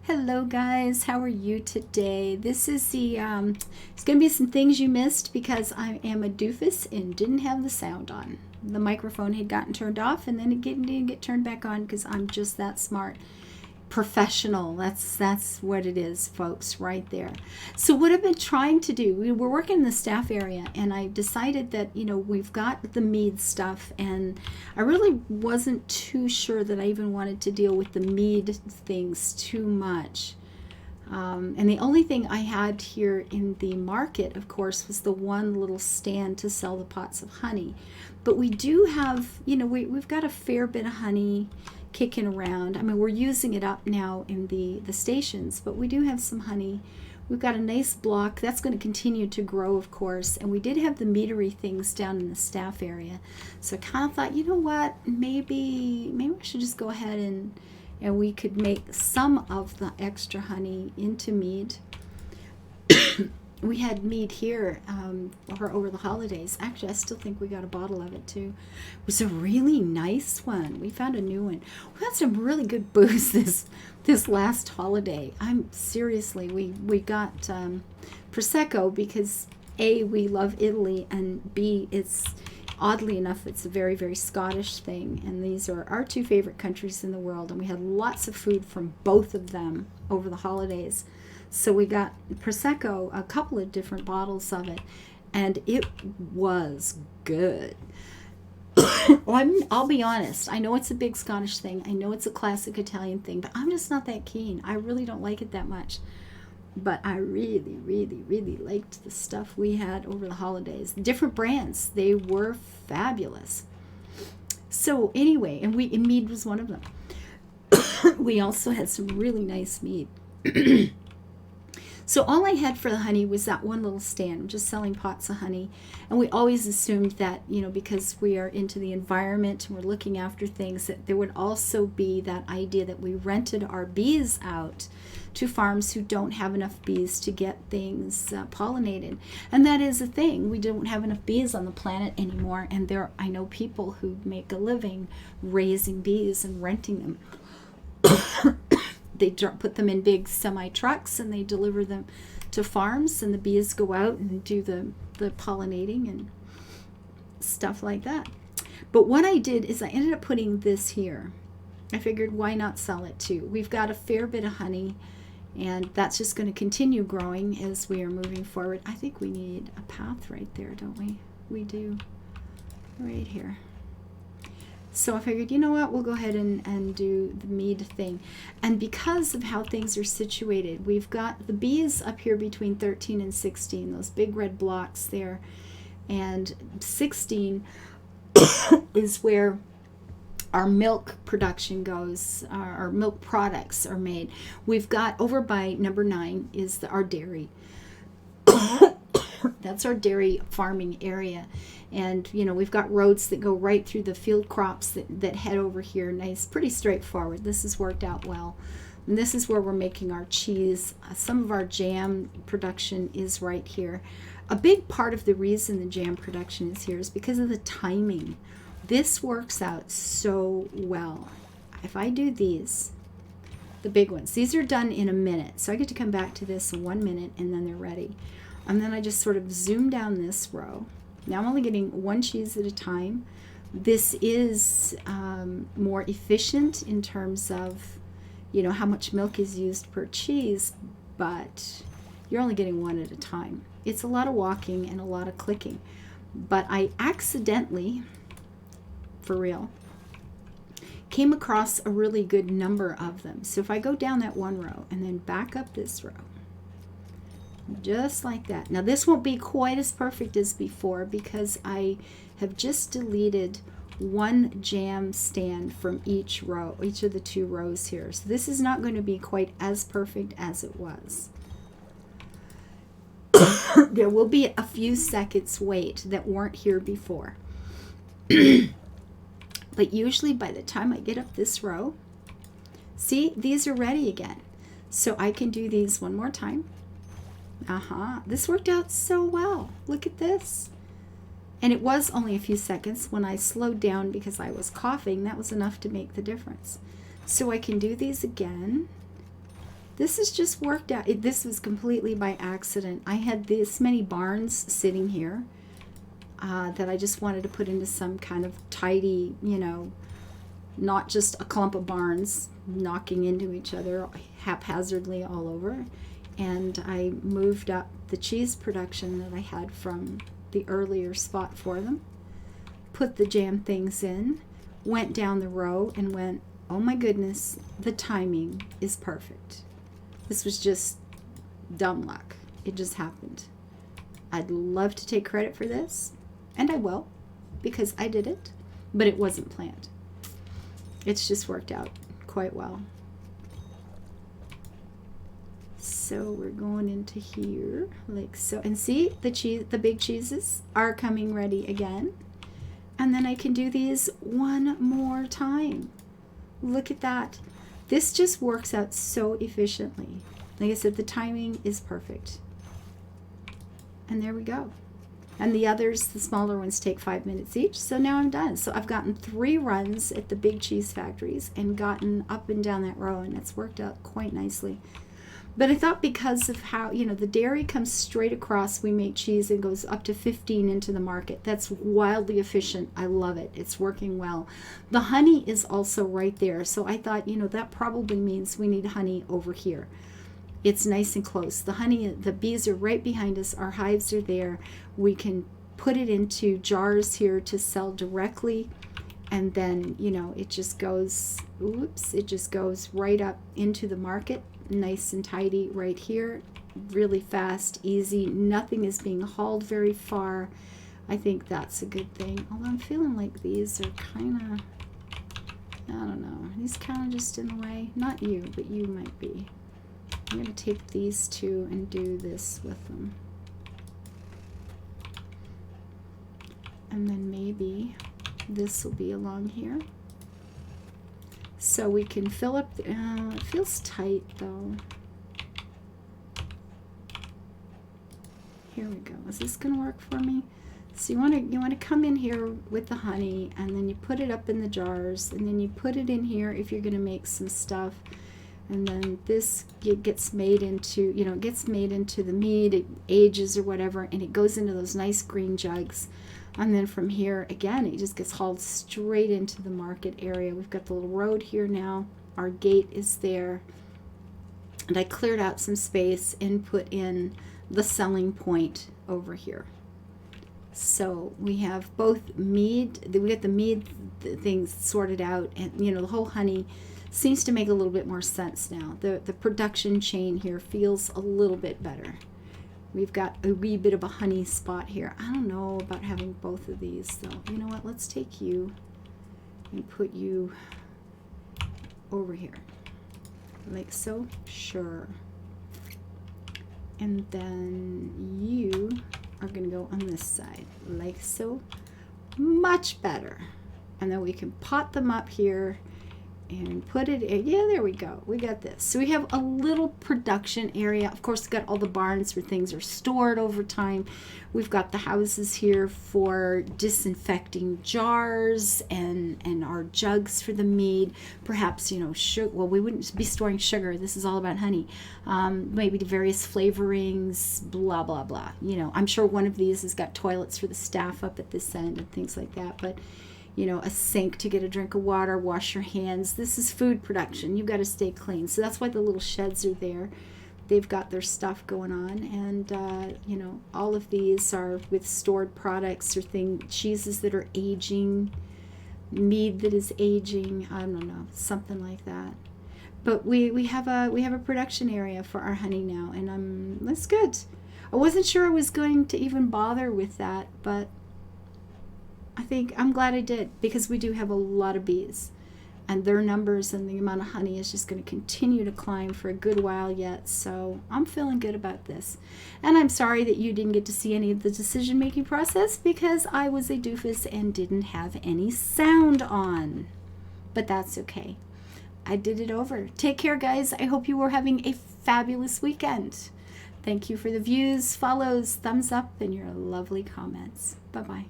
Hello guys, how are you today? This is it's gonna be some things you missed because I am a doofus and didn't have the sound on. The microphone had gotten turned off and then it didn't get turned back on because I'm just that smart. Professional, that's what it is, folks, right there. So what I've been trying to do, we were working in the staff area and I decided that we've got the mead stuff, and I really wasn't too sure that I even wanted to deal with the mead things too much. And the only thing I had here in the market, of course, was the one little stand to sell the pots of honey. But we do have, we've got a fair bit of honey kicking around. I mean, we're using it up now in the stations, but we do have some honey. We've got a nice block that's going to continue to grow, of course, and we did have the meadery things down in the staff area. So I kind of thought, you know what, maybe we should just go ahead and we could make some of the extra honey into mead. We had mead here over the holidays. Actually, I still think we got a bottle of it too. It was a really nice one. We found a new one. We had some really good booze this last holiday. We got Prosecco because A, we love Italy, and B, it's oddly enough, it's a very, very Scottish thing, and these are our two favorite countries in the world, and we had lots of food from both of them over the holidays. So we got Prosecco, a couple of different bottles of it, and it was good. I'll be honest, I know it's a big Scottish thing, I know it's a classic Italian thing, but I'm just not that keen. I really don't like it that much. But I really, really, really liked the stuff we had over the holidays. Different brands, they were fabulous. So anyway, and mead was one of them. We also had some really nice mead. So all I had for the honey was that one little stand, just selling pots of honey. And we always assumed that, because we are into the environment and we're looking after things, that there would also be that idea that we rented our bees out to farms who don't have enough bees to get things pollinated. And that is a thing. We don't have enough bees on the planet anymore. And I know people who make a living raising bees and renting them. They put them in big semi-trucks and they deliver them to farms, and the bees go out and do the pollinating and stuff like that. But what I did is I ended up putting this here. I figured, why not sell it too? We've got a fair bit of honey, and that's just going to continue growing as we are moving forward. I think we need a path right there, don't we? We do. Right here. So I figured, you know what, we'll go ahead and do the mead thing. And because of how things are situated, we've got the bees up here between 13 and 16, those big red blocks there. And 16 is where our milk production goes, our milk products are made. We've got over by number 9 is our dairy. That's our dairy farming area. And, we've got roads that go right through the field crops that head over here. Nice, pretty straightforward. This has worked out well. And this is where we're making our cheese. Some of our jam production is right here. A big part of the reason the jam production is here is because of the timing. This works out so well. If I do these, the big ones, these are done in a minute. So I get to come back to this in 1 minute and then they're ready. And then I just sort of zoom down this row. Now I'm only getting one cheese at a time. This is more efficient in terms of, how much milk is used per cheese, but you're only getting one at a time. It's a lot of walking and a lot of clicking. But I accidentally, for real, came across a really good number of them. So if I go down that one row and then back up this row, just like that. Now this won't be quite as perfect as before because I have just deleted one jam stand from each row, each of the 2 rows here. So this is not going to be quite as perfect as it was. There will be a few seconds wait that weren't here before. But usually by the time I get up this row, see, these are ready again. So I can do these one more time. This worked out so well. Look at this. And it was only a few seconds. When I slowed down because I was coughing, that was enough to make the difference. So I can do these again. This has just worked out. This was completely by accident. I had this many barns sitting here that I just wanted to put into some kind of tidy, you know, not just a clump of barns knocking into each other haphazardly all over. And I moved up the cheese production that I had from the earlier spot for them, put the jam things in, went down the row and went, oh my goodness, the timing is perfect. This was just dumb luck. It just happened. I'd love to take credit for this, and I will, because I did it, but it wasn't planned. It's just worked out quite well. So we're going into here like so, and see the big cheeses are coming ready again. And then I can do these one more time. Look at that. This just works out so efficiently. Like I said, the timing is perfect. And there we go. And the others, the smaller ones, take 5 minutes each. So now I'm done. So I've gotten 3 runs at the big cheese factories and gotten up and down that row, and it's worked out quite nicely. But I thought because of how, you know, the dairy comes straight across, we make cheese and goes up to 15 into the market. That's wildly efficient. I love it. It's working well. The honey is also right there. So I thought, you know, that probably means we need honey over here. It's nice and close. The honey, the bees are right behind us. Our hives are there. We can put it into jars here to sell directly. And then, you know, it just goes, it just goes right up into the market. Nice and tidy right here, really fast, easy. Nothing is being hauled very far. I think that's a good thing. Although I'm feeling like these are kind of, I don't know, these kind of just in the way. Not you, but you might be. I'm going to take these two and do this with them. And then maybe this will be along here. So we can fill up, it feels tight though. Here we go. Is this going to work for me? So you want to come in here with the honey, and then you put it up in the jars, and then you put it in here if you're going to make some stuff. And then this gets made into, you know, it gets made into the mead, it ages or whatever, and it goes into those nice green jugs. And then from here, again, it just gets hauled straight into the market area. We've got the little road here now. Our gate is there. And I cleared out some space and put in the selling point over here. So we have both mead, we got the mead things sorted out, and, you know, the whole honey seems to make a little bit more sense now. The production chain here feels a little bit better. We've got a wee bit of a honey spot here. I don't know about having both of these though. You know what? Let's take you and put you over here. Like so. Sure. And then you are going to go on this side. Like so. Much better. And then we can pot them up here and put it in. Yeah, there we go. We got this. So we have a little production area. Of course, we've got all the barns where things are stored over time. We've got the houses here for disinfecting jars and our jugs for the mead. Perhaps, you know, sugar. Well, we wouldn't be storing sugar. This is all about honey. Maybe the various flavorings, blah, blah, blah. You know, I'm sure one of these has got toilets for the staff up at this end and things like that. But you know, a sink to get a drink of water, wash your hands. This is food production. You've got to stay clean. So that's why the little sheds are there. They've got their stuff going on. And, you know, all of these are with stored products or cheeses that are aging, mead that is aging. I don't know, something like that. But we have a production area for our honey now, and that's good. I wasn't sure I was going to even bother with that, but I'm glad I did, because we do have a lot of bees, and their numbers and the amount of honey is just going to continue to climb for a good while yet. So I'm feeling good about this. And I'm sorry that you didn't get to see any of the decision-making process, because I was a doofus and didn't have any sound on. But that's okay. I did it over. Take care, guys. I hope you were having a fabulous weekend. Thank you for the views, follows, thumbs up, and your lovely comments. Bye-bye.